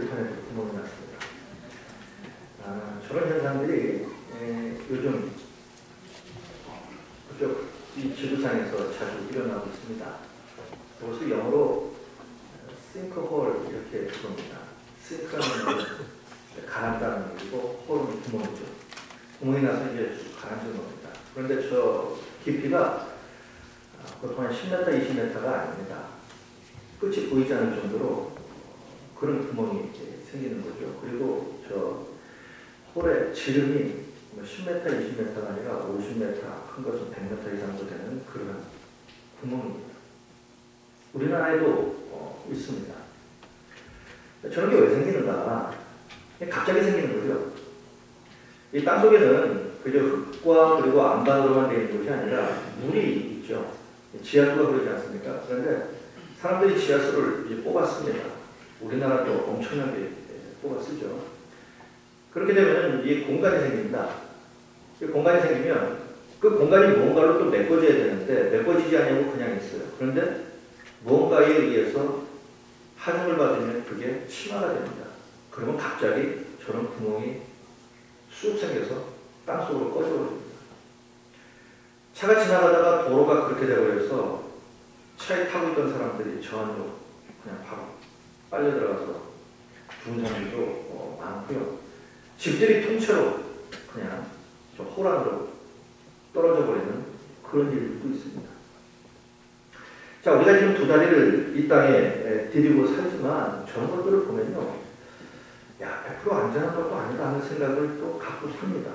들판에도 구멍이 났습니다. 저런 현상들이 요즘 그쪽 이 지구상에서 자주 일어나고 있습니다. 그것을 영어로 싱크홀 이렇게 부릅니다. 싱크는 가라앉다는 얘기고 홀은 구멍이죠. 구멍이 나서 이제 가라앉는 겁니다. 그런데 저 깊이가 보통 한 10m, 20m가 아닙니다. 끝이 보이지 않을 정도로 그런 구멍이 생기는 거죠. 그리고 저 홀의 지름이 10m, 20m가 아니라 50m, 큰 것은 100m 이상도 되는 그런 구멍입니다. 우리나라에도 있습니다. 저런 게 왜 생기는가? 갑자기 생기는 거죠. 이 땅속에는 그저 흙과 그리고 암반으로만 되어 있는 것이 아니라 물이 있죠. 지하수가 그러지 않습니까? 그런데 사람들이 지하수를 이제 뽑았습니다. 우리나라도 엄청나게 뽑아 쓰죠. 그렇게 되면 이 공간이 생깁니다. 이 공간이 생기면 그 공간이 무언가로 또 메꿔져야 되는데 메꿔지지 않냐고 그냥 있어요. 그런데 무언가에 의해서 하중을 받으면 그게 심화가 됩니다. 그러면 갑자기 저런 구멍이 쑥 생겨서 땅속으로 꺼져버립니다. 차가 지나가다가 도로가 그렇게 되어버려서 차에 타고 있던 사람들이 저 안으로 그냥 바로 빨려 들어가서 죽은 사람들도 많고요. 집들이 통째로 그냥 저 홀 안으로 떨어져 버리는 그런 일들도 있습니다. 자, 우리가 지금 두 다리를 이 땅에 디디고 살지만 저런 것들을 보면요, 야, 100% 안전한 것도 아니다 하는 생각을 또 갖고 삽니다.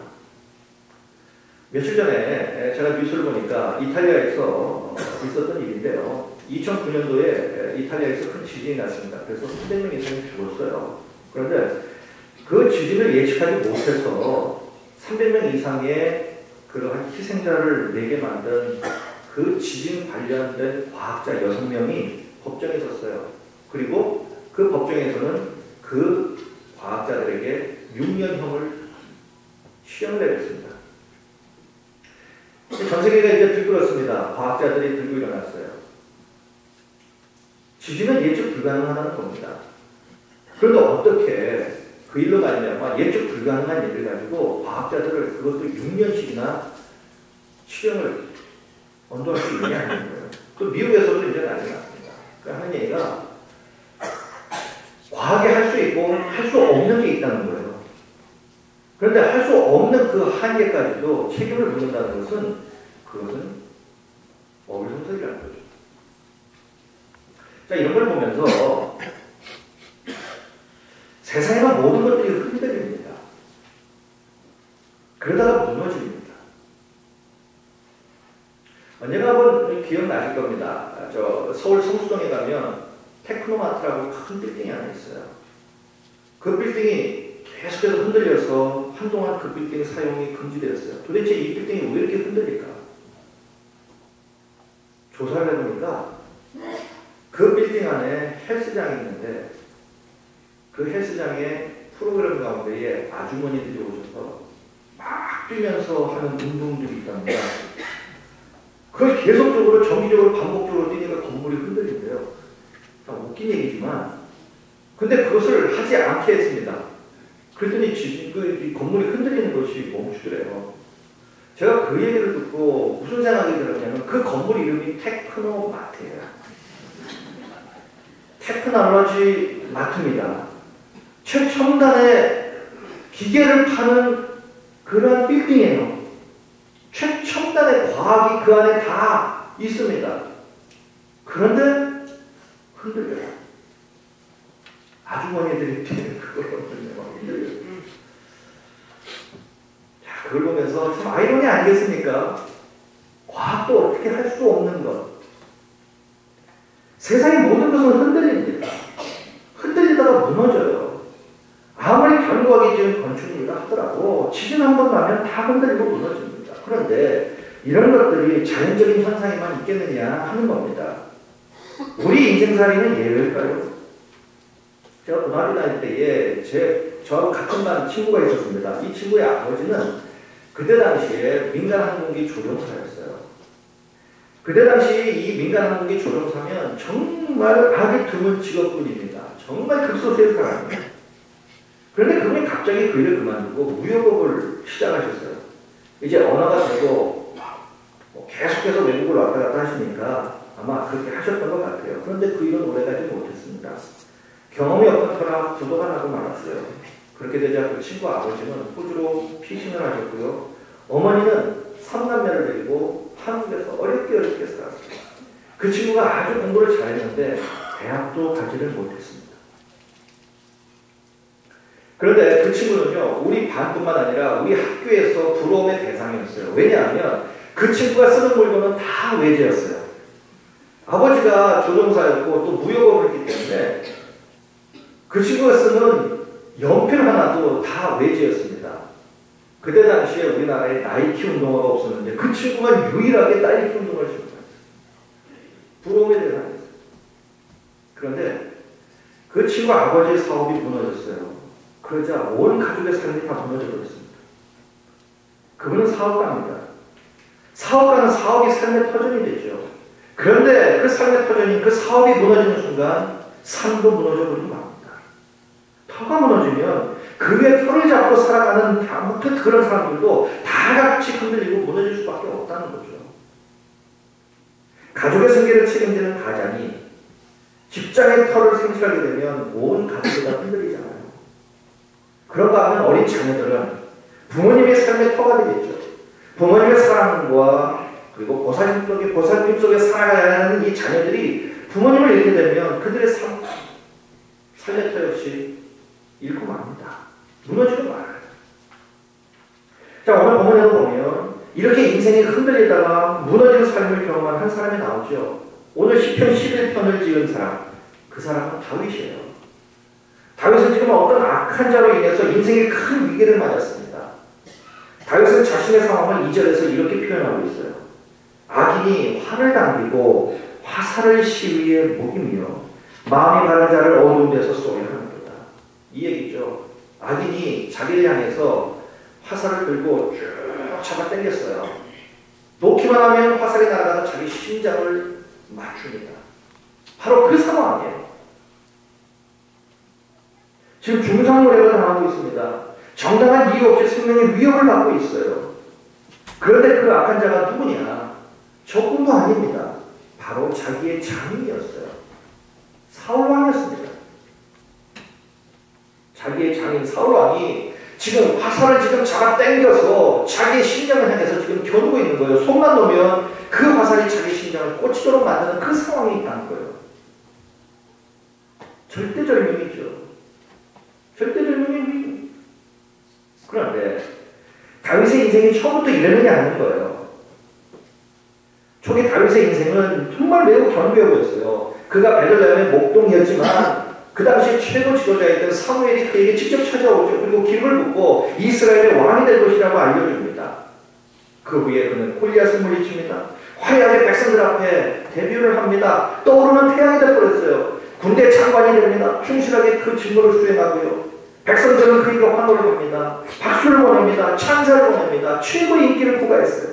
며칠 전에 제가 뉴스를 보니까 이탈리아에서 있었던 일인데요. 2009년도에 이탈리아에서 큰 지진이 났습니다. 그래서 300명 이상이 죽었어요. 그런데 그 지진을 예측하지 못해서 300명 이상의 그러한 희생자를 내게 만든 그 지진 관련된 과학자 6명이 법정에 섰어요. 그리고 그 법정에서는 그 과학자들에게 6년형을 시험을 내렸습니다. 전 세계가 이제 들끓었습니다. 과학자들이 들고 일어났어요. 지진은 예측 불가능하다는 겁니다. 그런데 어떻게 그 일로 말미암아 예측 불가능한 일을 가지고 과학자들을 그것도 6년씩이나 실험을 언도할 수 있느냐 하는 거예요. 또 미국에서도 이제 난리 났습니다. 그러니까 하는 얘기가 과하게 할 수 있고 할 수 없는 게 있다는 거예요. 그런데 할 수 없는 그 한계까지도 책임을 묻는다는 것은 그것은 어불성설이라는 거죠. 자, 이런 걸 보면서 세상에는 모든 것들이 흔들립니다. 그러다가 무너집니다. 언젠가 한번 기억나실 겁니다. 저 서울 성수동에 가면 테크노마트라고 큰 빌딩이 하나 있어요. 그 빌딩이 계속해서 흔들려서 한동안 그 빌딩 사용이 금지되었어요. 도대체 이 빌딩이 왜 이렇게 흔들릴까? 조사를 해보니까 그 빌딩 안에 헬스장이 있는데 그 헬스장의 프로그램 가운데에 아주머니들이 오셔서 막 뛰면서 하는 운동들이 있답니다. 그걸 계속적으로 정기적으로 반복적으로 뛰니까 건물이 흔들린대요. 웃긴 얘기지만 근데 그것을 하지 않게 했습니다. 그랬더니 그 건물이 흔들리는 것이 멈추더래요. 제가 그 얘기를 듣고 무슨 생각이 들었냐면 그 건물 이름이 테크노마트예요. 테크놀로지 마트입니다. 최첨단의 기계를 파는 그런 빌딩이에요. 최첨단의 과학이 그 안에 다 있습니다. 그런데 흔들려요. 아주머니들이 그걸 흔들려요. 자, 그걸 보면서 참 아이러니 아니겠습니까? 과학도 어떻게 할 수 없는 것. 세상의 모든 것은 흔들립니다. 흔들리다가 무너져요. 아무리 견고하게 지은 건축물이라 하더라도 지진 한 번 나면 다 흔들리고 무너집니다. 그런데 이런 것들이 자연적인 현상에만 있겠느냐 하는 겁니다. 우리 인생살이는 예외일까요? 제가 고등학교 다닐 때에 저하고 같은 반 친구가 있었습니다. 이 친구의 아버지는 그때 당시에 민간항공기 조종사였어요. 그때 당시 이 민간항공기 조종사면 정말 아주 드문 직업군입니다. 정말 극소수의 사람입니다. 그런데 그분이 갑자기 그 일을 그만두고 무역업을 시작하셨어요. 이제 언어가 되고 계속해서 외국을 왔다 갔다 하시니까 아마 그렇게 하셨던 것 같아요. 그런데 그 일은 오래가지 못했습니다. 경험이 없던 터라 부도가 나고 말았어요. 그렇게 되자 그 친구 아버지는 호주로 피신을 하셨고요. 어머니는 3남매를 데리고 한국에서 어렵게 살았어요. 그 친구가 아주 공부를 잘했는데 대학도 가지를 못했습니다. 그런데 그 친구는요, 우리 반뿐만 아니라 우리 학교에서 부러움의 대상이었어요. 왜냐하면 그 친구가 쓰는 물건은 다 외제였어요. 아버지가 조종사였고 또 무역업을 했기 때문에 그 친구가 쓰는 연필 하나도 다 외제였습니다. 그때 당시에 우리나라에 나이키 운동화가 없었는데 그 친구가 유일하게 나이키 운동화를 신고 있어요. 부러움의 대상이었어요. 그런데 그 친구 아버지의 사업이 무너졌어요. 그러자 온 가족의 삶이 다 무너져 버렸습니다. 그분은 사업가입니다. 사업가는 사업이 삶의 터전이 되죠. 그런데 그 삶의 터전인 그 사업이 무너지는 순간 삶도 무너져 버리고 맙니다. 터가 무너지면 그 위에 터를 잡고 살아가는 다무튼 그런 사람들도 다 같이 흔들리고 무너질 수밖에 없다는 거죠. 가족의 생계를 책임지는 가장이 직장의 터를 생식하게 되면 온 가족이 다 흔들리잖아요. 그런가 하면 어린 자녀들은 부모님의 삶의 터가 되겠죠. 부모님의 사랑과 그리고 보살핌 속에 살아가야 하는 이 자녀들이 부모님을 잃게 되면 그들의 삶의 터 역시 잃고 맙니다. 무너지고 말아요. 자, 오늘 본문에도 보면 이렇게 인생이 흔들리다가 무너지는 삶을 경험한 한 사람이 나오죠. 오늘 시편 11편을 지은 사람, 그 사람은 다윗이에요. 다윗은 지금 어떤 악한 자로 인해서 인생의 큰 위기를 맞았습니다. 다윗은 자신의 상황을 2절에서 이렇게 표현하고 있어요. 악인이 활을 당기고 화살을 시위에 목이며 마음이 바른 자를 어두운 데서 쏘게 하는도다. 이 얘기죠. 악인이 자기를 향해서 화살을 들고 쭉 잡아 당겼어요. 놓기만 하면 화살이 날아가서 자기 심장을 맞춥니다. 바로 그 상황이에요. 지금 중상모략을 당하고 있습니다. 정당한 이유 없이 생명의 위협을 받고 있어요. 그런데 그 악한 자가 누구냐? 적군도 아닙니다. 바로 자기의 장인이었어요. 사울왕이었습니다. 자기의 장인 사울왕이 지금 화살을 지금 잡아 당겨서 자기의 심장을 향해서 지금 겨누고 있는 거예요. 손만 놓으면 그 화살이 자기 심장을 꽂히도록 만드는 그 상황이 있다는 거예요. 절대절명이죠. 절대절명이. 그런데 다윗의 인생이 처음부터 이러는 게 아닌 거예요. 초기 다윗의 인생은 정말 매우 견고해 보였어요. 그가 베들레헴의 목동이었지만 그 당시 최고 지도자였던 사무엘이 그에게 직접 찾아오죠. 그리고 기름을 붓고 이스라엘의 왕이 될 것이라고 알려줍니다. 그 후에 그는 골리앗을 물리칩니다. 화려하게 백성들 앞에 데뷔를 합니다. 떠오르는 태양이 되어버렸어요. 군대 장관이 됩니다. 충실하게 그 직무를 수행하고요. 백성들은 그에게 환호를 합니다. 박수를 보냅니다. 찬사를 보냅니다. 최고의 인기를 부과했어요.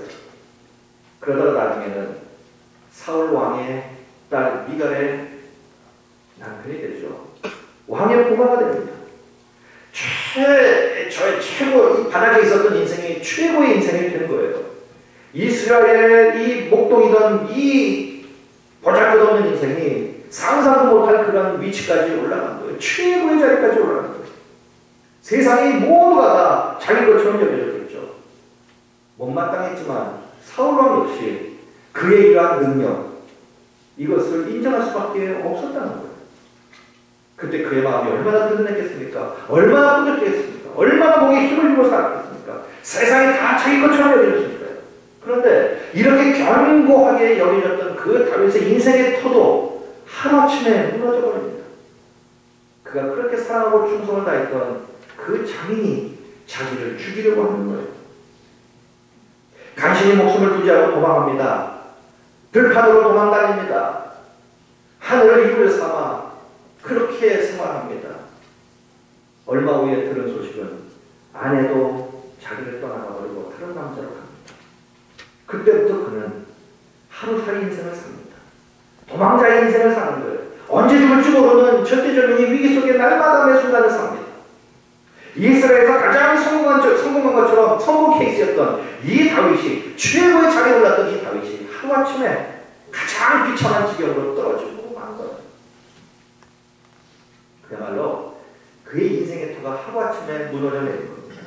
그러다가 나중에는 사울 왕의 딸 미갈의 남편이 되죠. 왕의 부하가 됩니다. 최고 이 바닥에 있었던 인생이 최고의 인생이 된 거예요. 이스라엘의 이 목동이던 이 보잘것없는 인생이 상상도 못할 그런 위치까지 올라간 거예요. 최고의 자리까지 올라간 거예요. 세상이 모두가 다 자기 것처럼 여겨졌겠죠. 못마땅했지만 사울왕 역시 그의 이러한 능력, 이것을 인정할 수밖에 없었다는 거예요. 그때 그의 마음이 얼마나 든든했겠습니까? 얼마나 뿌듯했겠습니까? 얼마나 목에 힘을 주고 살았겠습니까? 세상이 다 자기 것처럼 여겨졌으니까요. 그런데 이렇게 견고하게 여겨졌던 그 다윗의 인생의 터도 하루아침에 무너져 버립니다. 그가 그렇게 사랑하고 충성을 다했던 그 장인이 자기를 죽이려고 하는 거예요. 간신히 목숨을 부지하고 도망합니다. 들판으로 도망다닙니다. 하늘을 이불 삼아 그렇게 생활합니다. 얼마 후에 들은 소식은 아내도 자기를 떠나가 버리고 다른 남자로 갑니다. 그때부터 그는 하루살이 인생을 삽니다. 도망자의 인생을 사는 거예요. 언제 죽을지 모르는 절대절명의 위기 속에 날마다 매 순간을 삽니다. 이스라엘에서 가장 성공한 것처럼 성공 케이스였던 이 다윗이, 최고의 자리에 올랐던 이 다윗이 하루아침에 가장 비참한 지경으로 떨어지고 만 거예요. 그야말로 그의 인생의 터가 하루아침에 무너져 내린 겁니다.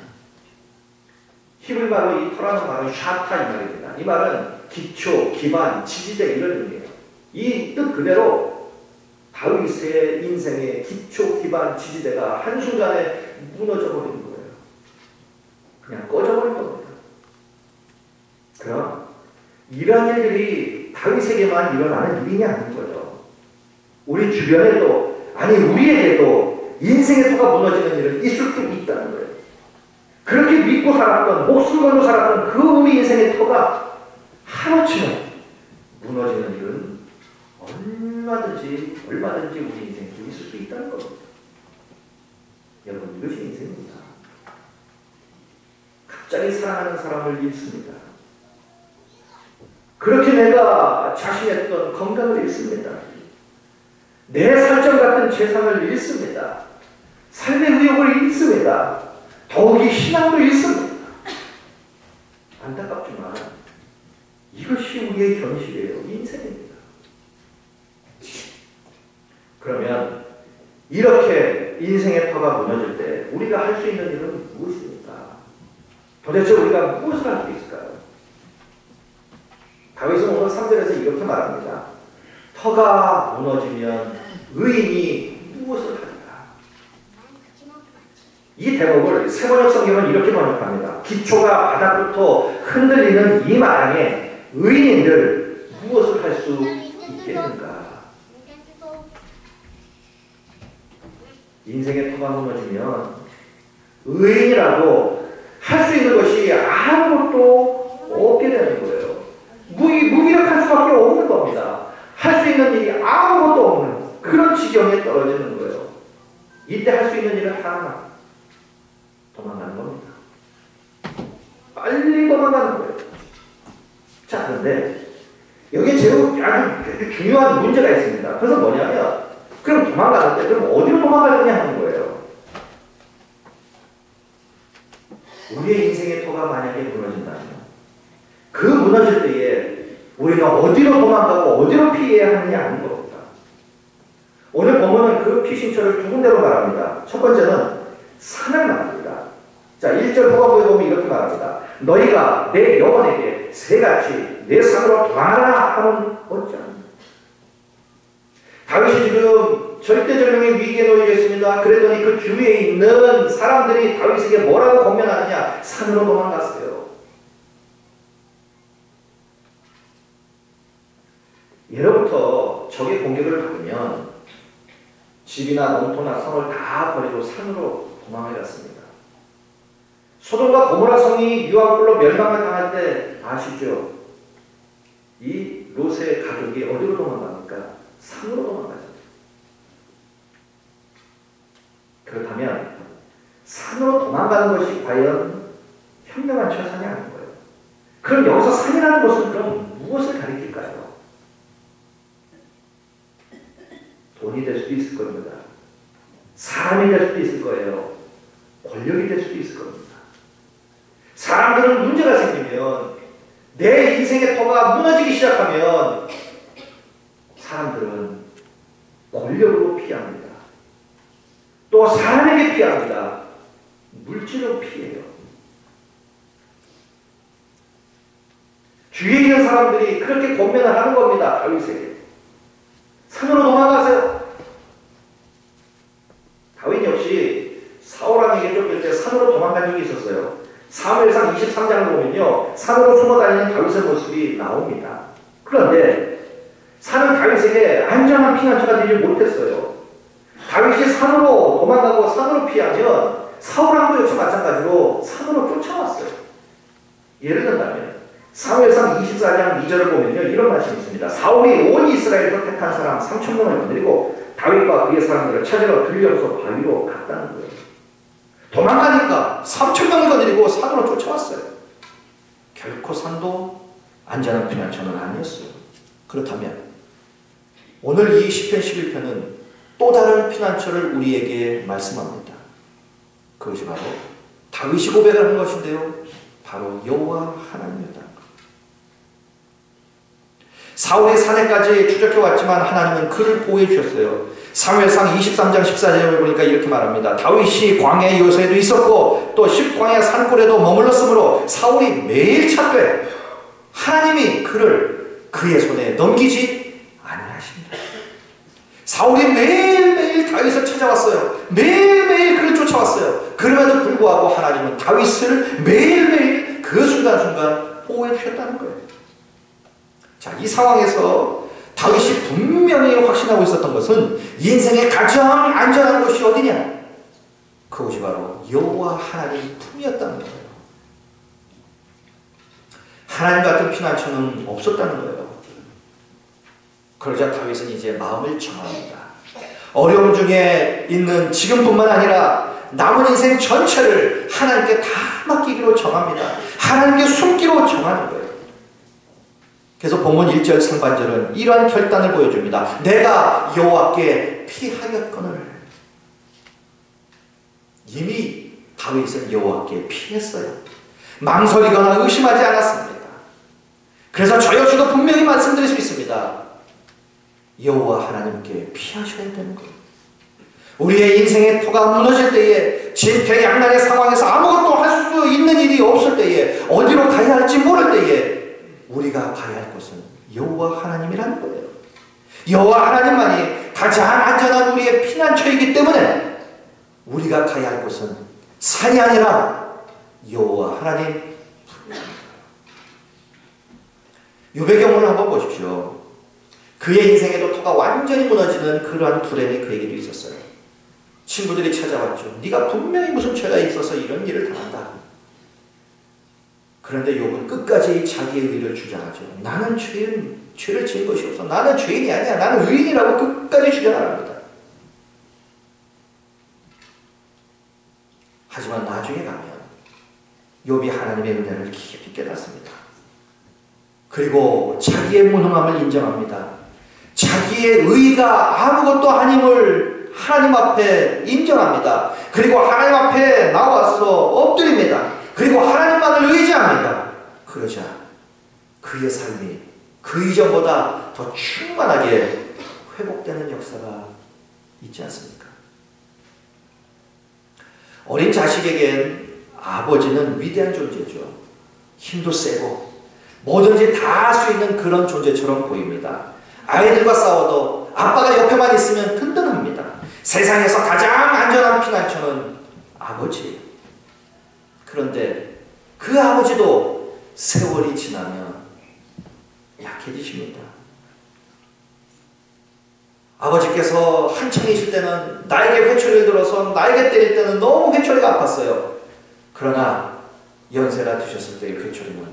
히브리말로 이 터라는 말은 샤타 이 말입니다. 이 말은 기초, 기반, 지지대 이런 의미예요. 이 뜻 그대로 다윗의 인생의 기초, 기반, 지지대가 한순간에 무너져 버린 거예요. 그냥 꺼져버린 겁니다. 그럼 이런 일들이 다윗에게만 일어나는 일이 아닌 거죠. 우리 주변에도, 아니 우리에게도 인생의 터가 무너지는 일은 있을 수 있다는 거예요. 그렇게 믿고 살았던, 목숨 걸고 살았던 그 우리 인생의 터가 하루아침에 무너지는 일은 얼마든지 우리 인생에 있을 수 있다는 겁니다. 여러분, 이것이 인생입니다. 갑자기 사랑하는 사람을 잃습니다. 그렇게 내가 자신했던 건강을 잃습니다. 내 설정 같은 재산을 잃습니다. 삶의 의욕을 잃습니다. 더욱이 신앙도 잃습니다. 안타깝지만 이것이 우리의 현실이에요. 인생입니다. 그러면 이렇게 인생의 터가 무너질 때 우리가 할 수 있는 일은 무엇입니까? 도대체 우리가 무엇을 할 수 있을까요? 다윗은 오늘 3절에서 이렇게 말합니다. 터가 무너지면 의인이 무엇을 하리까? 이 대목을 세번역 성경은 이렇게 번역합니다. 기초가 바닥부터 흔들리는 이 마당에 의인들 무엇을 할 수 있겠는가? 인생의 터가 무너지면 의인이라도 할 수 있는 것이 아무것도 없게 되는 거예요. 무기력할 수밖에 없는 겁니다. 할 수 있는 일이 아무것도 없는 그런 지경에 떨어지는 거예요. 이때 할 수 있는 일은 하나, 도망가는 겁니다. 빨리 도망가는 거예요. 자, 그런데 여기에 아주 중요한 문제가 있습니다. 그래서 뭐냐면, 그럼 도망가는데 그럼 어디로 도망갈 거냐 하는 거예요. 우리의 인생의 터가 만약에 무너진다면 그 무너질 때에 우리가 어디로 도망가고 어디로 피해야 하느냐 하는 겁니다. 오늘 본문은 그 피신처를 두 군데로 말합니다. 첫 번째는 산을 말합니다. 자, 1절 후반부에 보면 이렇게 말합니다. 너희가 내 영혼에게 새같이 내 산으로 도망하라 하면 어찌하느냐. 다윗이 지금 절대절명의 위기에 놓이겠습니다. 그랬더니 그 주위에 있는 사람들이 다윗에게 뭐라고 권면하느냐. 산으로 도망갔어요. 예로부터 적의 공격을 받으면 집이나 농토나 성을 다 버리고 산으로 도망을 갔습니다. 소돔과 고모라 성이 유황불로 멸망을 당할 때 아시죠? 이 롯의 가족이 어디로 도망갑니까? 산으로 도망가죠. 그렇다면 산으로 도망가는 것이 과연 현명한 처사냐 하는 거예요. 그럼 여기서 산이라는 것은 그럼 무엇을 가리킬까요? 돈이 될 수도 있을 겁니다. 사람이 될 수도 있을 거예요. 권력이 될 수도 있을 겁니다. 사람들은 문제가 생기면, 내 인생의 터가 무너지기 시작하면 사람들은 권력으로 피합니다. 또 사람에게 피합니다. 물질로 피해요. 주위에 있는 사람들이 그렇게 권면을 하는 겁니다. 다윗에게. 산으로 도망가세요. 다윗 역시 사울왕에게 쫓길 때 산으로 도망간 적이 있었어요. 사무엘상 23장을 보면요, 산으로 숨어다니는 다윗의 모습이 나옵니다. 그런데 산은 다윗에게 안전한 피난처가 되지 못했어요. 다윗이 산으로 도망가고 산으로 피하면 사울왕도 역시 마찬가지로 산으로 쫓아왔어요. 예를 들면 사무엘상 24장 2절을 보면요, 이런 말씀이 있습니다. 사울이 온 이스라엘에서 택한 사람 3,000명을 건드리고 다윗과 그의 사람들을 찾으러 들려서 바위로 갔다는 거예요. 도망가니까 3,000명을 건드리고 산으로 쫓아왔어요. 결코 산도 안전한 피난처는 아니었어요. 그렇다면 오늘 이 시편 11편은 또 다른 피난처를 우리에게 말씀합니다. 그것이 바로 다윗이 고백을 한 것인데요. 바로 여호와 하나님이었다는 것. 사울의 사내까지 추적해 왔지만 하나님은 그를 보호해 주셨어요. 사무엘상 23장 14절을 보니까 이렇게 말합니다. 다윗이 광야 요새에도 있었고 또 십광야 산골에도 머물렀으므로 사울이 매일 찾되 하나님이 그를 그의 손에 넘기지 아니하십니다. 사울이 매일매일 다윗을 찾아왔어요. 매일매일 그를 쫓아왔어요. 그럼에도 불구하고 하나님은 다윗을 매일매일 그 순간순간 보호해 주셨다는 거예요. 자, 이 상황에서 다윗이 분명히 확신하고 있었던 것은 인생의 가장 안전한 곳이 어디냐? 그것이 바로 여호와 하나님 품이었다는 거예요. 하나님 같은 피난처는 없었다는 거예요. 그러자 다윗은 이제 마음을 정합니다. 어려움 중에 있는 지금뿐만 아니라 남은 인생 전체를 하나님께 다 맡기기로 정합니다. 하나님께 숨기로 정하는 거예요. 그래서 본문 1절 상반절은 이러한 결단을 보여줍니다. 내가 여호와께 피하였거늘. 이미 다윗은 여호와께 피했어요. 망설이거나 의심하지 않았습니다. 그래서 저 역시도 분명히 말씀드릴 수 있습니다. 여호와 하나님께 피하셔야 되는 거예요. 우리의 인생의 터가 무너질 때에, 진퇴양난의 상황에서 아무것도 할 수 있는 일이 없을 때에, 어디로 가야 할지 모를 때에 우리가 가야 할 곳은 여호와 하나님이라는 거예요. 여호와 하나님만이 가장 안전한 우리의 피난처이기 때문에 우리가 가야 할 곳은 산이 아니라 여호와 하나님. 욥의 경우를 한번 보십시오. 그의 인생에도 터가 완전히 무너지는 그러한 불행이 그에게도 있었어요. 친구들이 찾아왔죠. 네가 분명히 무슨 죄가 있어서 이런 일을 당한다. 그런데 욥은 끝까지 자기의 의를 주장하죠. 나는 죄를 지은 것이 없어. 나는 죄인이 아니야. 나는 의인이라고 끝까지 주장합니다. 하지만 나중에 가면 욥이 하나님의 은혜를 깊이 깨닫습니다. 그리고 자기의 무능함을 인정합니다. 자기의 의가 아무것도 아님을 하나님 앞에 인정합니다. 그리고 하나님 앞에 나와서 엎드립니다. 그리고 하나님만을 의지합니다. 그러자 그의 삶이 그 이전보다 더 충만하게 회복되는 역사가 있지 않습니까? 어린 자식에겐 아버지는 위대한 존재죠. 힘도 세고 뭐든지 다 할 수 있는 그런 존재처럼 보입니다. 아이들과 싸워도 아빠가 옆에만 있으면 든든합니다. 세상에서 가장 안전한 피난처는 아버지예요. 그런데 그 아버지도 세월이 지나면 약해지십니다. 아버지께서 한창이실 때는 나에게 회초리를 들어서 나에게 때릴 때는 너무 회초리가 아팠어요. 그러나 연세가 드셨을 때의 회초리는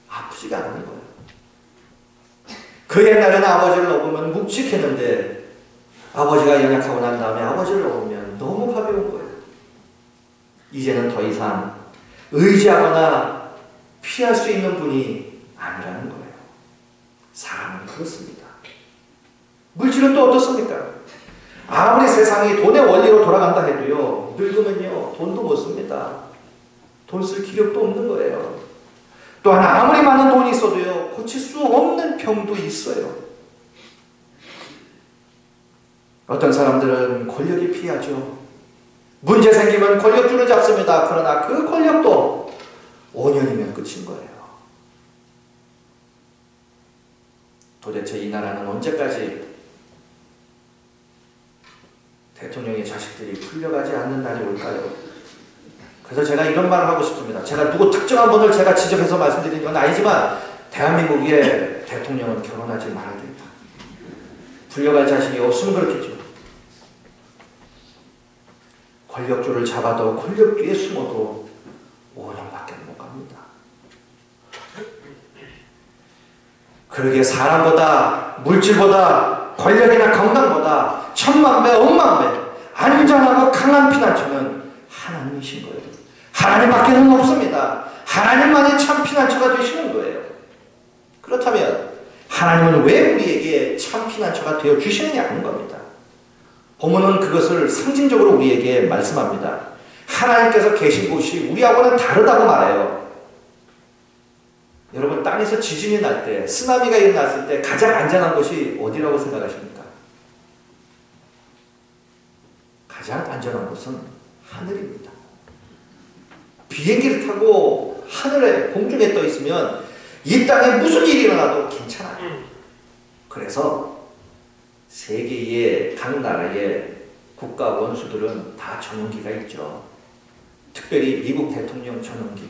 아프지가 않는 거예요. 그 옛날에는 아버지를 업으면 묵직했는데 아버지가 연약하고 난 다음에 아버지를 업으면 너무 가벼운 거예요. 이제는 더 이상 의지하거나 피할 수 있는 분이 아니라는 거예요. 사람은 그렇습니다. 물질은 또 어떻습니까? 아무리 세상이 돈의 원리로 돌아간다 해도요, 늙으면요 돈도 못 씁니다. 돈 쓸 기력도 없는 거예요. 또한 아무리 많은 돈이 있어도요 고칠 수 없는 병도 있어요. 어떤 사람들은 권력이 피하죠. 문제 생기면 권력줄을 잡습니다. 그러나 그 권력도 5년이면 끝인 거예요. 도대체 이 나라는 언제까지 대통령의 자식들이 풀려가지 않는 날이 올까요? 그래서 제가 이런 말을 하고 싶습니다. 제가 누구 특정한 분을 제가 지적해서 말씀드리는 건 아니지만 대한민국의 대통령은 결혼하지 말아야 됩니다. 풀려갈 자신이 없으면 그렇겠죠. 권력줄을 잡아도 권력 뒤에 숨어도 5년밖에 못 갑니다. 그러기에 사람보다 물질보다 권력이나 건강보다 천만배 억만배 안전하고 강한 피난처는 하나님이신 거예요. 하나님밖에는 없습니다. 하나님만이 참 피난처가 되시는 거예요. 그렇다면 하나님은 왜 우리에게 참 피난처가 되어 주시느냐 하는 겁니다. 본문은 그것을 상징적으로 우리에게 말씀합니다. 하나님께서 계신 곳이 우리하고는 다르다고 말해요. 여러분, 땅에서 지진이 날 때, 쓰나미가 일어났을 때 가장 안전한 곳이 어디라고 생각하십니까? 가장 안전한 곳은 하늘입니다. 비행기를 타고 하늘에, 공중에 떠 있으면 이 땅에 무슨 일이 일어나도 괜찮아요. 그래서 세계의 각 나라의 국가 원수들은 다 전용기가 있죠. 특별히 미국 대통령 전용기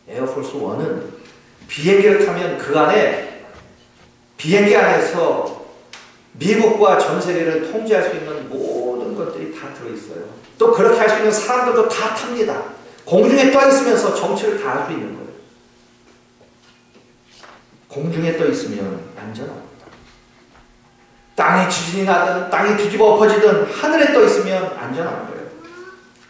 에어포스 1은 비행기를 타면 그 안에, 비행기 안에서 미국과 전 세계를 통제할 수 있는 모든 것들이 다 들어있어요. 또 그렇게 할 수 있는 사람들도 다 탑니다. 공중에 떠 있으면서 정치를 다 할 수 있는 거예요. 공중에 떠 있으면 안전합니다. 땅에 지진이 나든 땅이 뒤집어 엎어지든 하늘에 떠 있으면 안전한 거예요.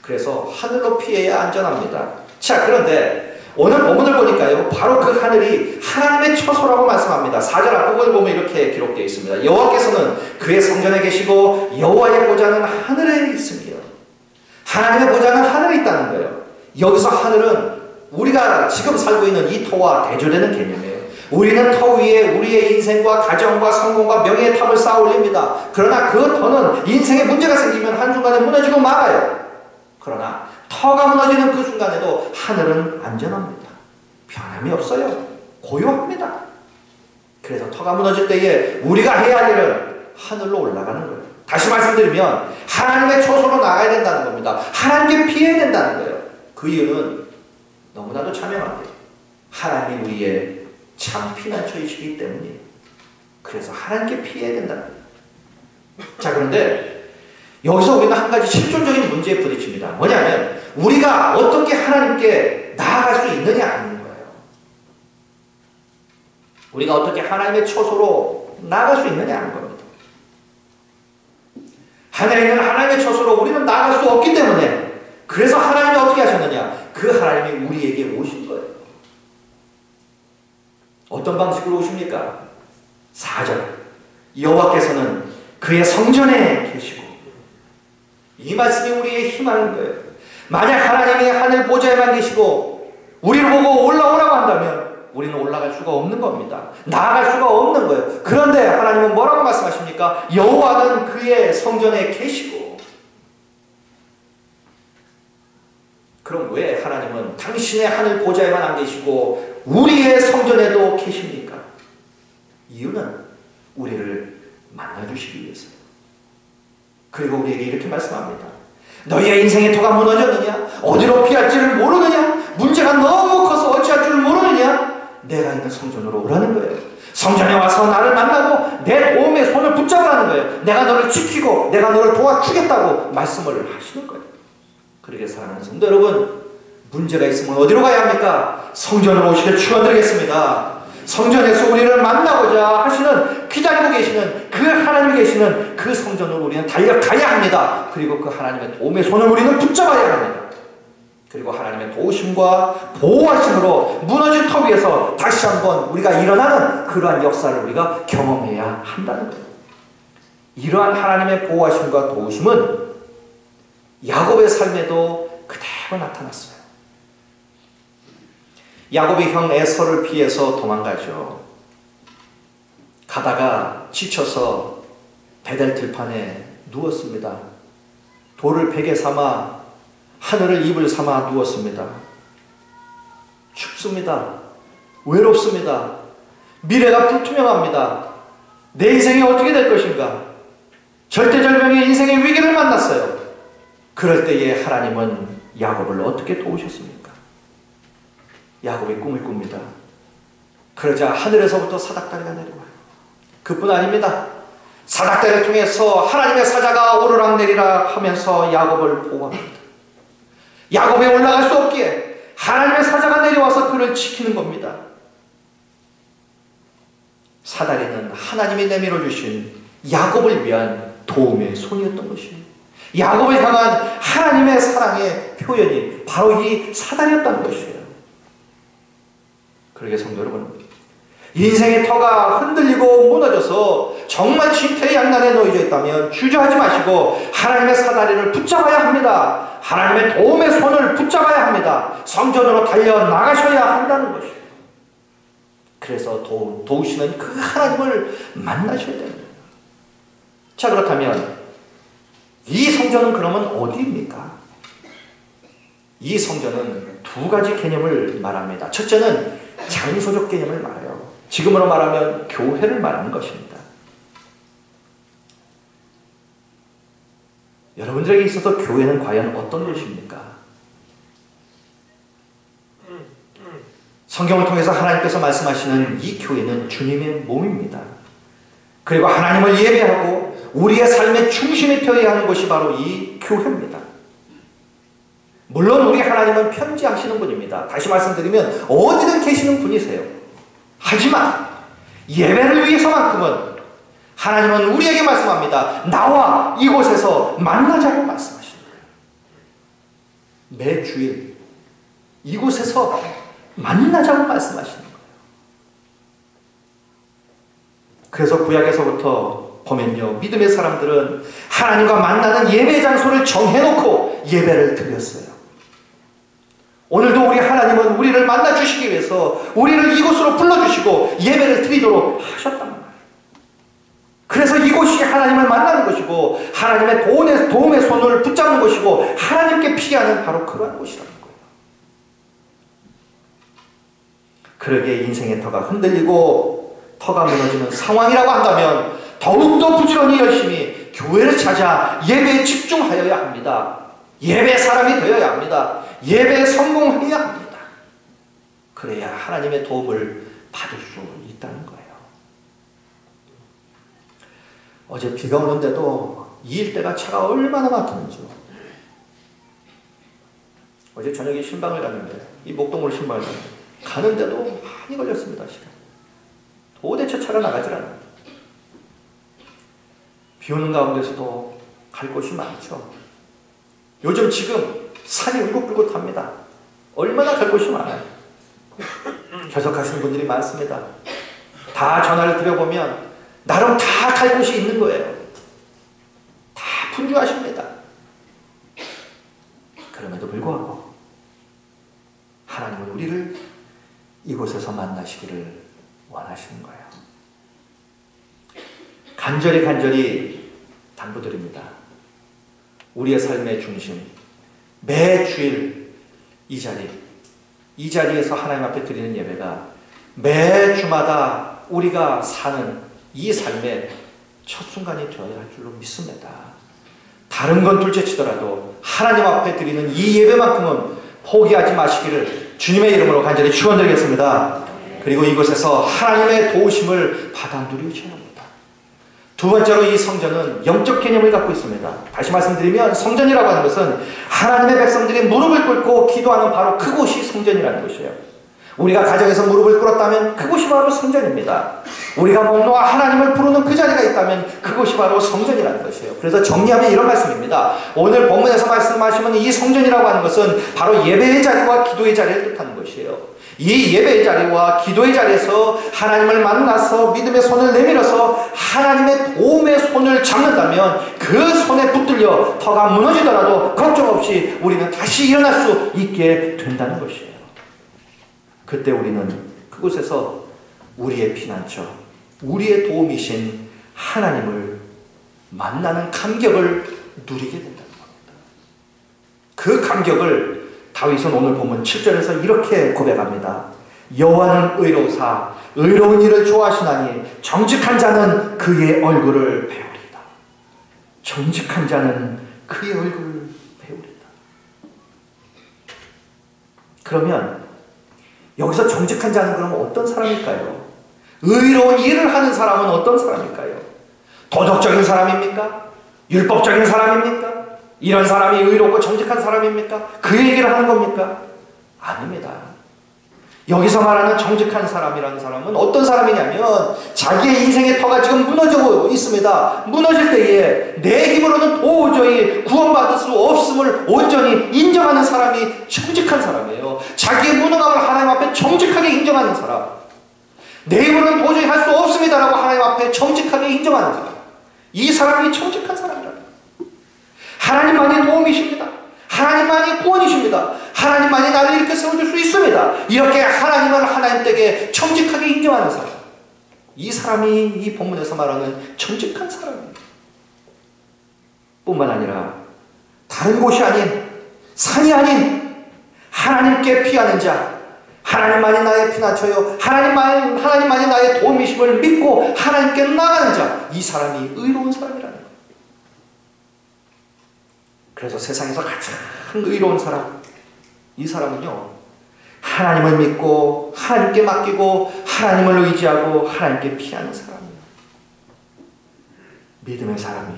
그래서 하늘로 피해야 안전합니다. 자, 그런데 오늘 본문을 보니까요, 바로 그 하늘이 하나님의 처소라고 말씀합니다. 4절 앞부분을 보면 이렇게 기록되어 있습니다. 여호와께서는 그의 성전에 계시고 여호와의 보좌는 하늘에 있으며. 하나님의 보좌는 하늘에 있다는 거예요. 여기서 하늘은 우리가 지금 살고 있는 이 터와 대조되는 개념이에요. 우리는 터 위에 우리의 인생과 가정과 성공과 명예의 탑을 쌓아 올립니다. 그러나 그 터는 인생에 문제가 생기면 한순간에 무너지고 말아요. 그러나 터가 무너지는 그 순간에도 하늘은 안전합니다. 변함이 없어요. 고요합니다. 그래서 터가 무너질 때에 우리가 해야 할 일은 하늘로 올라가는 거예요. 다시 말씀드리면 하나님의 처소로 나가야 된다는 겁니다. 하나님께 피해야 된다는 거예요. 그 이유는 너무나도 자명하게 하나님이 우리의 참 피난처이시기 때문이에요. 그래서 하나님께 피해야 된다는 거예요. 자, 그런데 여기서 우리는 한 가지 실존적인 문제에 부딪힙니다. 뭐냐면 우리가 어떻게 하나님께 나아갈 수 있느냐 하는 거예요. 우리가 어떻게 하나님의 처소로 나아갈 수 있느냐 하는 겁니다. 하늘에 있는 하나님의 처소로 우리는 나아갈 수 없기 때문에, 그래서 하나님이 어떻게 하셨느냐? 그 하나님이 우리에게 오신 거예요. 어떤 방식으로 오십니까? 4절 여호와께서는 그의 성전에 계시고. 이 말씀이 우리의 희망인 거예요. 만약 하나님이 하늘 보좌에만 계시고 우리를 보고 올라오라고 한다면 우리는 올라갈 수가 없는 겁니다. 나아갈 수가 없는 거예요. 그런데 하나님은 뭐라고 말씀하십니까? 여호와는 그의 성전에 계시고. 그럼 왜 하나님은 당신의 하늘 보좌에만 안 계시고 우리의 성전에도 계십니까? 이유는 우리를 만나주시기 위해서요. 그리고 우리에게 이렇게 말씀합니다. 너희의 인생의 터가 무너졌느냐? 어디로 피할지를 모르느냐? 문제가 너무 커서 어찌할 줄 모르느냐? 내가 있는 성전으로 오라는 거예요. 성전에 와서 나를 만나고 내 도움의 손을 붙잡으라는 거예요. 내가 너를 지키고 내가 너를 도와주겠다고 말씀을 하시는 거예요. 그러게 사랑하는 성도 여러분, 문제가 있으면 어디로 가야 합니까? 성전으로 오시길 축원드리겠습니다. 성전에서 우리를 만나고자 하시는, 기다리고 계시는 그 하나님이 계시는 그 성전으로 우리는 달려가야 합니다. 그리고 그 하나님의 도움의 손을 우리는 붙잡아야 합니다. 그리고 하나님의 도우심과 보호하심으로 무너진 터 위에서 다시 한번 우리가 일어나는 그러한 역사를 우리가 경험해야 한다는 거예요. 이러한 하나님의 보호하심과 도우심은 야곱의 삶에도 그대로 나타났어요. 야곱이 형 에서를 피해서 도망가죠. 가다가 지쳐서 베델 들판에 누웠습니다. 돌을 베개 삼아 하늘을 이불 삼아 누웠습니다. 춥습니다. 외롭습니다. 미래가 불투명합니다. 내 인생이 어떻게 될 것인가? 절대절명의 인생의 위기를 만났어요. 그럴 때에 하나님은 야곱을 어떻게 도우셨습니까? 야곱이 꿈을 꿉니다. 그러자 하늘에서부터 사닥다리가 내려와요. 그뿐 아닙니다. 사닥다리를 통해서 하나님의 사자가 오르락내리락 하면서 야곱을 보호합니다. 야곱이 올라갈 수 없기에 하나님의 사자가 내려와서 그를 지키는 겁니다. 사다리는 하나님이 내밀어 주신 야곱을 위한 도움의 손이었던 것입니다. 야곱을 향한 하나님의 사랑의 표현이 바로 이 사다리였다는 것이에요. 그러게 성도 여러분, 인생의 터가 흔들리고 무너져서 정말 진퇴양난에 놓여져 있다면 주저하지 마시고 하나님의 사다리를 붙잡아야 합니다. 하나님의 도움의 손을 붙잡아야 합니다. 성전으로 달려나가셔야 한다는 것이에요. 그래서 도우시는 그 하나님을 만나셔야 됩니다. 자, 그렇다면 이 성전은 그러면 어디입니까? 이 성전은 두 가지 개념을 말합니다. 첫째는 장소적 개념을 말해요. 지금으로 말하면 교회를 말하는 것입니다. 여러분들에게 있어서 교회는 과연 어떤 것입니까? 성경을 통해서 하나님께서 말씀하시는 이 교회는 주님의 몸입니다. 그리고 하나님을 예배하고 우리의 삶의 중심이 되어야 하는 것이 바로 이 교회입니다. 물론 우리 하나님은 편지하시는 분입니다. 다시 말씀드리면 어디든 계시는 분이세요. 하지만 예배를 위해서만큼은 하나님은 우리에게 말씀합니다. 나와 이곳에서 만나자고 말씀하십니다. 매 주일 이곳에서 만나자고 말씀하시는 거예요. 그래서 구약에서부터 보면요, 믿음의 사람들은 하나님과 만나는 예배 장소를 정해놓고 예배를 드렸어요. 오늘도 우리 하나님은 우리를 만나주시기 위해서 우리를 이곳으로 불러주시고 예배를 드리도록 하셨단 말이에요. 그래서 이곳이 하나님을 만나는 것이고 하나님의 도움의 손을 붙잡는 것이고 하나님께 피하는 바로 그러한 곳이라는 거예요. 그러기에 인생의 터가 흔들리고 터가 무너지는 상황이라고 한다면 더욱더 부지런히 열심히 교회를 찾아 예배에 집중하여야 합니다. 예배의 사람이 되어야 합니다. 예배에 성공해야 합니다. 그래야 하나님의 도움을 받을 수 있다는 거예요. 어제 비가 오는데도 이 일대가 차가 얼마나 막히는지요. 어제 저녁에 신방을 갔는데 이 목동으로 신방을 갔는데 가는데도 많이 걸렸습니다. 시간. 도대체 차가 나가질 않아요. 비 오는 가운데서도 갈 곳이 많죠. 요즘 지금 산이 울긋불긋합니다. 얼마나 갈 곳이 많아요. 결석하시는 분들이 많습니다. 다 전화를 드려보면 나름 다 갈 곳이 있는 거예요. 다 분주하십니다. 그럼에도 불구하고 하나님은 우리를 이곳에서 만나시기를 원하시는 거예요. 간절히 당부드립니다. 우리의 삶의 중심, 매 주일 이 자리에서 하나님 앞에 드리는 예배가 매 주마다 우리가 사는 이 삶의 첫 순간이 되어야 할 줄로 믿습니다. 다른 건 둘째치더라도 하나님 앞에 드리는 이 예배만큼은 포기하지 마시기를 주님의 이름으로 간절히 축원드리겠습니다. 그리고 이곳에서 하나님의 도우심을 받아 누리셔야 합니다. 두 번째로 이 성전은 영적 개념을 갖고 있습니다. 다시 말씀드리면 성전이라고 하는 것은 하나님의 백성들이 무릎을 꿇고 기도하는 바로 그곳이 성전이라는 것이에요. 우리가 가정에서 무릎을 꿇었다면 그곳이 바로 성전입니다. 우리가 목 놓아 하나님을 부르는 그 자리가 있다면 그곳이 바로 성전이라는 것이에요. 그래서 정리하면 이런 말씀입니다. 오늘 본문에서 말씀하시면 이 성전이라고 하는 것은 바로 예배의 자리와 기도의 자리를 뜻하는 것이에요. 이 예배의 자리와 기도의 자리에서 하나님을 만나서 믿음의 손을 내밀어서 하나님의 도움의 손을 잡는다면 그 손에 붙들려 터가 무너지더라도 걱정 없이 우리는 다시 일어날 수 있게 된다는 것이에요. 그때 우리는 그곳에서 우리의 피난처, 우리의 도움이신 하나님을 만나는 감격을 누리게 된다는 겁니다. 그 감격을 다윗은 오늘 보면 7절에서 이렇게 고백합니다. 여호와는 의로우사 의로운 일을 좋아하시나니 정직한 자는 그의 얼굴을 배우리다. 정직한 자는 그의 얼굴을 배우리다. 그러면 여기서 정직한 자는 그러면 어떤 사람일까요? 의로운 일을 하는 사람은 어떤 사람일까요? 도덕적인 사람입니까? 율법적인 사람입니까? 이런 사람이 의롭고 정직한 사람입니까? 그 얘기를 하는 겁니까? 아닙니다. 여기서 말하는 정직한 사람이라는 사람은 어떤 사람이냐면 자기의 인생의 터가 지금 무너지고 있습니다. 무너질 때에 내 힘으로는 도저히 구원받을 수 없음을 온전히 인정하는 사람이 정직한 사람이에요. 자기의 무능함을 하나님 앞에 정직하게 인정하는 사람. 내 힘으로는 도저히 할 수 없습니다라고 하나님 앞에 정직하게 인정하는 사람, 이 사람이 정직한 사람이라는 거예요. 하나님만이 도움이십니다. 하나님만이 구원이십니다. 하나님만이 나를 이렇게 세워줄 수 있습니다. 이렇게 하나님을 하나님 댁에 정직하게 인정하는 사람, 이 사람이 이 본문에서 말하는 정직한 사람입니다. 뿐만 아니라 다른 곳이 아닌, 산이 아닌 하나님께 피하는 자, 하나님만이 나의 피난처요, 하나님만이 나의 도움이심을 믿고 하나님께 나가는 자, 이 사람이 의로운 사람이라는 거예요. 그래서 세상에서 가장 의로운 사람, 이 사람은요, 하나님을 믿고 하나님께 맡기고 하나님을 의지하고 하나님께 피하는 사람이에요. 믿음의 사람이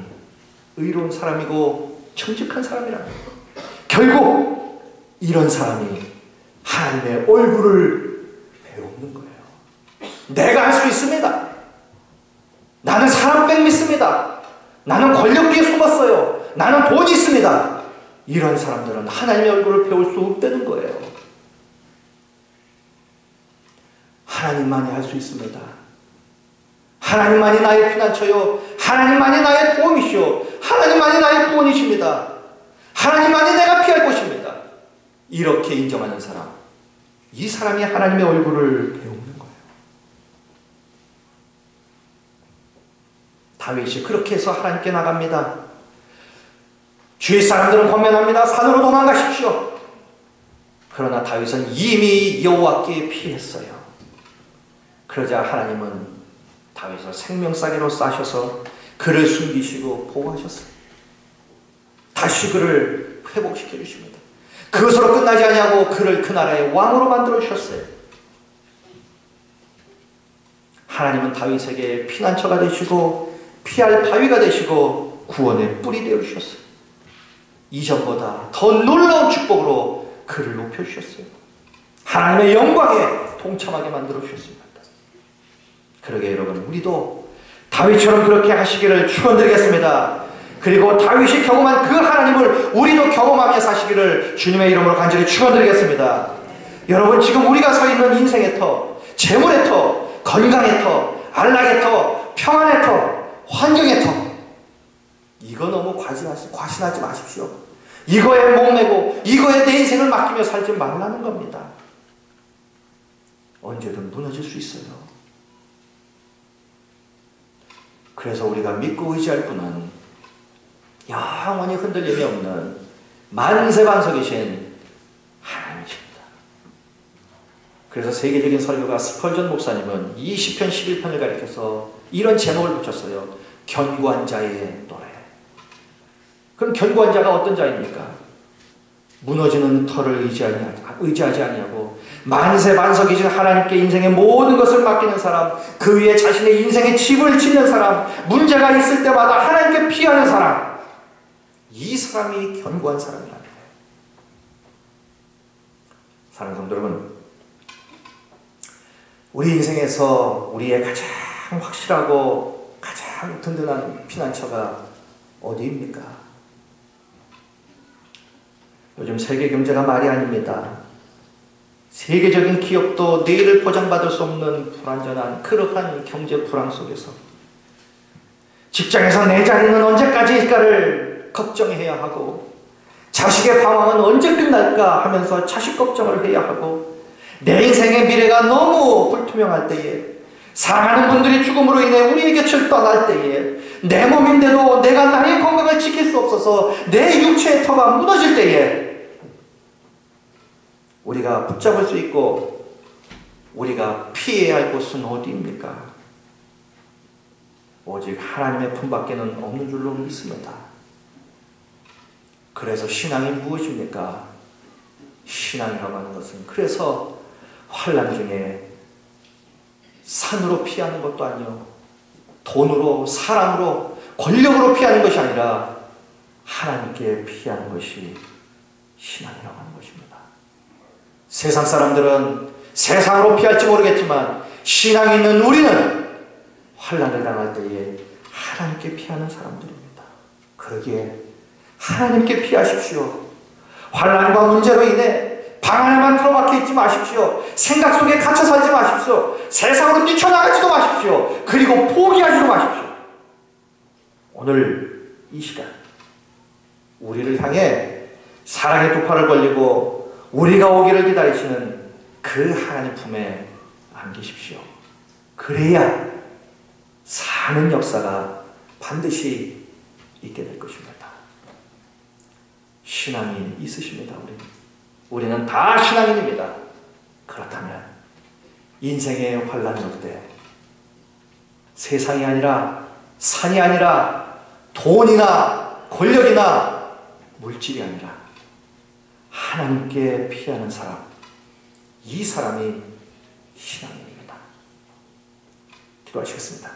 의로운 사람이고 정직한 사람이라는 거예요. 결국 이런 사람이 하나님의 얼굴을 배우는 거예요. 내가 할 수 있습니다. 나는 사람 백 믿습니다. 나는 권력 뒤에 숨었어요. 나는 돈이 있습니다. 이런 사람들은 하나님의 얼굴을 배울 수 없다는 거예요. 하나님만이 할 수 있습니다. 하나님만이 나의 피난처요, 하나님만이 나의 도움이시오, 하나님만이 나의 구원이십니다. 하나님만이 내가 피할 곳입니다. 이렇게 인정하는 사람, 이 사람이 하나님의 얼굴을 배우는 거예요. 다윗이 그렇게 해서 하나님께 나갑니다. 주위 사람들은 권면합니다. 산으로 도망가십시오. 그러나 다윗은 이미 여호와께 피했어요. 그러자 하나님은 다윗을 생명싸개로 싸셔서 그를 숨기시고 보호하셨어요. 다시 그를 회복시켜 주십니다. 그것으로 끝나지 아니하고 그를 그 나라의 왕으로 만들어 주셨어요. 하나님은 다윗에게 피난처가 되시고 피할 바위가 되시고 구원의 뿔이 되어 주셨어요. 이전보다 더 놀라운 축복으로 그를 높여주셨어요. 하나님의 영광에 동참하게 만들어 주셨습니다. 그러게 여러분, 우리도 다윗처럼 그렇게 하시기를 축원드리겠습니다. 그리고 다윗이 경험한 그 하나님을 우리도 경험하며 사시기를 주님의 이름으로 간절히 축원드리겠습니다. 여러분, 지금 우리가 서 있는 인생의 터, 재물의 터, 건강의 터, 안락의 터, 평안의 터, 환경의 터, 이거 너무 과신하지 마십시오. 이거에 목매고 이거에 내 인생을 맡기며 살지 말라는 겁니다. 언제든 무너질 수 있어요. 그래서 우리가 믿고 의지할 분은 영원히 흔들림이 없는 만세반석이신 하나님이십니다. 그래서 세계적인 설교가 스펄전 목사님은 20편 11편을 가리켜서 이런 제목을 붙였어요. 견고한 자의 노래. 그럼 견고한 자가 어떤 자입니까? 무너지는 터를 의지하지 아니하고 만세반석이신 하나님께 인생의 모든 것을 맡기는 사람, 그 위에 자신의 인생의 집을 짓는 사람, 문제가 있을 때마다 하나님께 피하는 사람, 이 사람이 견고한 사람이라는 거예요. 사랑하는 성도 여러분, 우리 인생에서 우리의 가장 확실하고 가장 든든한 피난처가 어디입니까? 요즘 세계 경제가 말이 아닙니다. 세계적인 기업도 내일을 보장받을 수 없는 불완전한 그러한 경제 불황 속에서 직장에서 내 자리는 언제까지일까를 걱정해야 하고, 자식의 방황은 언제 끝날까 하면서 자식 걱정을 해야 하고, 내 인생의 미래가 너무 불투명할 때에, 사랑하는 분들이 죽음으로 인해 우리의 곁을 떠날 때에, 내 몸인데도 내가 나의 건강을 지킬 수 없어서 내 육체의 터가 무너질 때에 우리가 붙잡을 수 있고 우리가 피해야 할 곳은 어디입니까? 오직 하나님의 품밖에는 없는 줄로 믿습니다. 그래서 신앙이 무엇입니까? 신앙이라고 하는 것은 그래서 환난 중에 산으로 피하는 것도 아니요, 돈으로, 사람으로, 권력으로 피하는 것이 아니라 하나님께 피하는 것이 신앙이라고 하는 것입니다. 세상 사람들은 세상으로 피할지 모르겠지만 신앙이 있는 우리는 환난을 당할 때에 하나님께 피하는 사람들입니다. 그러기에 하나님께 피하십시오. 환난과 문제로 인해 방 안에만 틀어박혀 있지 마십시오. 생각 속에 갇혀 살지 마십시오. 세상으로 뛰쳐나가지도 마십시오. 그리고 포기하지도 마십시오. 오늘 이 시간 우리를 향해 사랑의 두 팔을 벌리고 우리가 오기를 기다리시는 그 하나님 품에 안기십시오. 그래야 사는 역사가 반드시 있게 될 것입니다. 신앙이 있으십니다. 우리는 다 신앙인입니다. 그렇다면 인생의 환란이 올 때 세상이 아니라 산이 아니라 돈이나 권력이나 물질이 아니라 하나님께 피하는 사람, 이 사람이 신앙인입니다. 기도하시겠습니다.